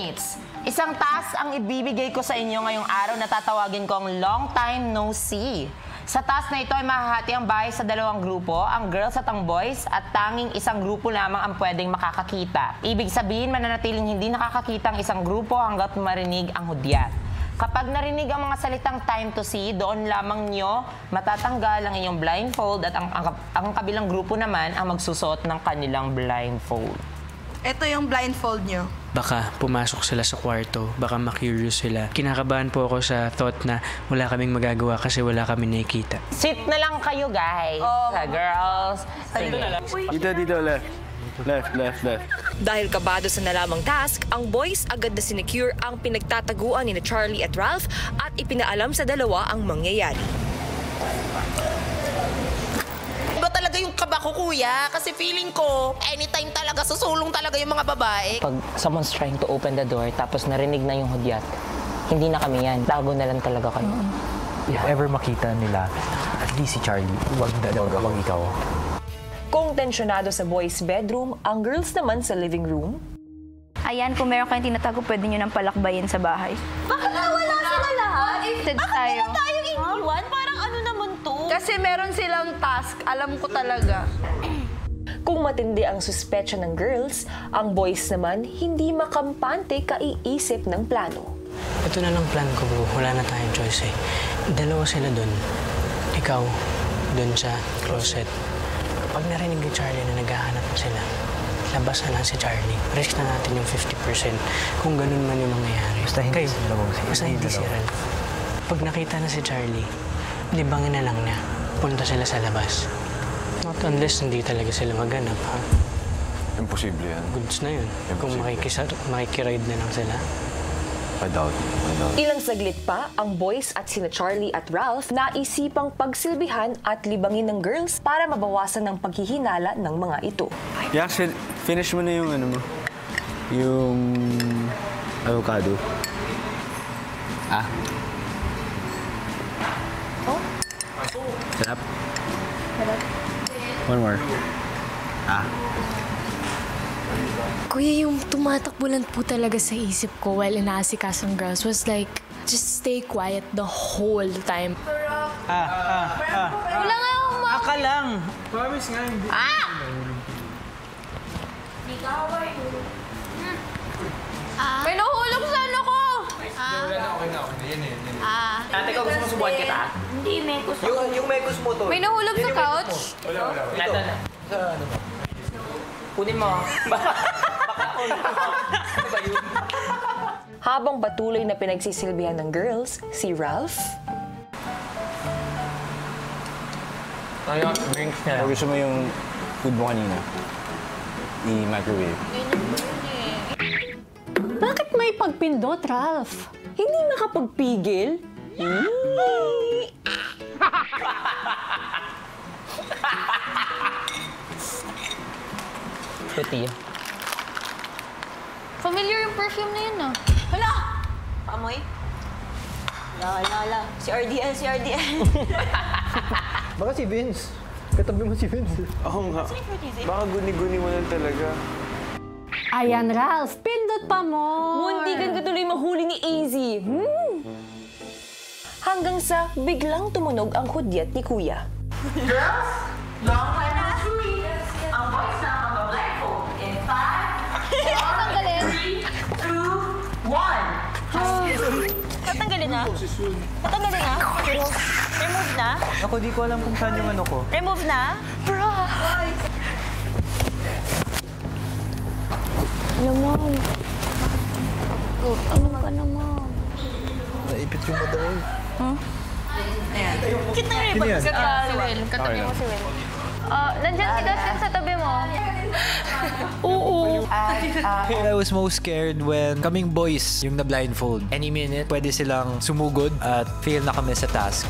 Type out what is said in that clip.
Classmates, isang task ang ibibigay ko sa inyo ngayong araw na tatawagin kong Long Time No See. Sa task na ito ay mahahati ang bahay sa dalawang grupo, ang girls at ang boys, at tanging isang grupo lamang ang pwedeng makakakita. Ibig sabihin, mananatiling hindi nakakakita ang isang grupo hanggat marinig ang hudyat. Kapag narinig ang mga salitang time to see, doon lamang nyo matatanggal ang inyong blindfold at ang kabilang grupo naman ang magsusuot ng kanilang blindfold. Ito yung blindfold nyo. Baka pumasok sila sa kwarto, baka ma-curious sila. Kinakabahan po ako sa thought na wala kaming magagawa kasi wala kami nakikita. Sit na lang kayo, guys. Sa girls. Dito, left. Left. Dahil kabado sa nalamang task, ang boys agad na sinecure ang pinagtataguan ni Charlie at Ralph at ipinaalam sa dalawa ang mangyayari. Iba talaga yung kaba ko, kuya. Kasi feeling ko, anytime talaga, susulong talaga yung mga babae. Pag someone's trying to open the door, tapos narinig na yung hudyat, hindi na kami yan. Tago na lang talaga kayo. If ever makita nila, at least si Charlie, wag ikaw. Kung tensyonado sa boys' bedroom, ang girls naman sa living room. Ayan, kung meron kayong tinatago, pwede nyo nang palakbayin sa bahay. Bakit nawala sila lahat? Bakit tayo? Tayong iniwan? Parang ano naman to? Kasi meron silang task. Alam ko talaga. Kung matindi ang suspetsya ng girls, ang boys naman hindi makampante kaiisip ng plano. Ito na lang plan ko, bro. Wala na tayong choice eh. Dalawa sila dun. Ikaw, dun sa closet. Kapag narinig ni Charlie na naghahanap na sila, labas na lang si Charlie. Risk na natin yung 50%. Kung ganun man yung mangyayari. Basta hindi si Ralph. Pag nakita na si Charlie, libangin na lang niya. Punta sila sa labas. Not unless hindi talaga sila maghanap, ha? Imposible yan. Goods na yun. Kung makikiride na lang sila. I doubt. Ilang saglit pa, ang boys at sina Charlie at Ralph naisipang pagsilbihan at libangin ng girls para mabawasan ng paghihinala ng mga ito. Yeah, finish mo na yung ano mo. Yung avocado. Oh? Sarap. One more. Kuya, yung tumatakbo lang po talaga sa isip ko while inaasikaso ang girls was like, just stay quiet the whole time. Wala nga akong Aka lang! Promise nga hindi. May nahulog sa ano ko! Okay na. Yan. Ate, ikaw gusto mo subuhan kita? Hindi, Mekos. Yung mekos mo to. May nahulog sa couch? Wala. Ito na. Kunin mo. Habang patuloy na pinagsisilbihan ng girls, si Ralph, Drinks na Gusto mo yung food mo kanina? I-microwave. Bakit may pagpindot, Ralph? hindi makapagpigil. Puti. Familiar yung perfume na yun, ah. Hala! Paamoy? La. Si RDN. Baka si Vince. Katabi mo si Vince. Oo nga. Baka guni-guni mo lang talaga. Ayan, Ralph. Pindot pa mo. Muntikan ka tuloy mahuli ni AZ. Hanggang sa biglang tumunog ang hudyat ni Kuya. Girls, long time no see. Ang boys na ang blindfold. In 5, 4, 3, 2, 1. Tatanggalin na? Tatanggalin na? Remove na? Ako, di ko alam kung saan yung ano ko. Remove na? Bro! Alam mo, ano ka naman? Naipit yung mata ko. Kita rin ba? Katabi mo si Will. Nandiyan si Dustin sa tabi mo. I was most scared when kaming boys yung na-blindfold. Any minute, pwede silang sumugod at fail na kami sa task.